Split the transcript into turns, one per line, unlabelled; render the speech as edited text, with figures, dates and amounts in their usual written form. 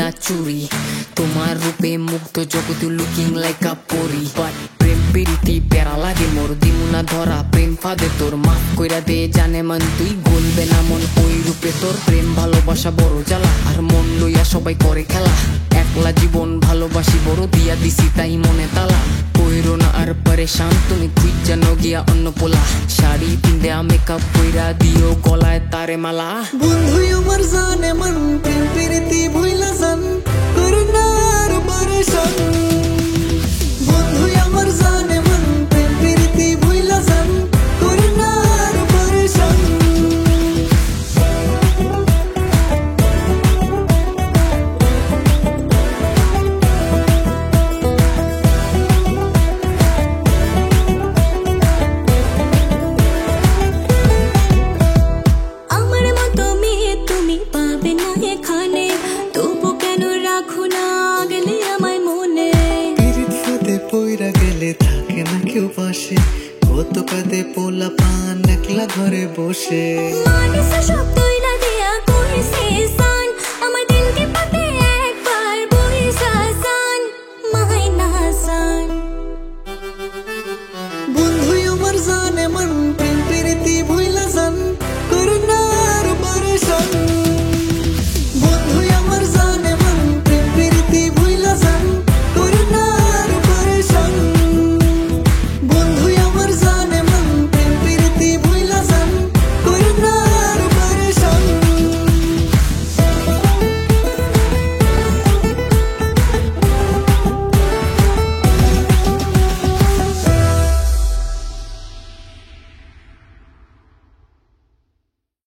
না চুরি তোমার রূপে মুগ্ধ জগতে লুকিং লাইক আ পরি বাট প্রেম প্রীতি প্যারা লাগে মোর দিমুনা ধরা প্রেম ফাঁদে তোর মাফ কইরা দে জানে মান তুই গলবে না মন ওই রূপে তোর প্রেম ভালোবাসা বড় জ্বালা আর মন লইয়া সবাই করে খেলা একলা জীবন ভালোবাসি বড় দিয়া দিছি তাই মনে তালা কইরো না আর পরেশান তুমি খুঁজ জানো গিয়া অন্য পোলা শাড়ি পিন্দে মেকআপ কইরা দিও গলায় তারে মালা
বন্ধু আমার জানে মন প্রেম প্রীতি ভুইলা যান করে না আর পরেশান বন্ধু আমার জানে মন প্রেম প্রীতি ভুইলা যান করে না আর পরেশান পইরা গেলে থাকে না কেউ পাশে কত কাঁদে পোলা পান একলা ঘরে বসে।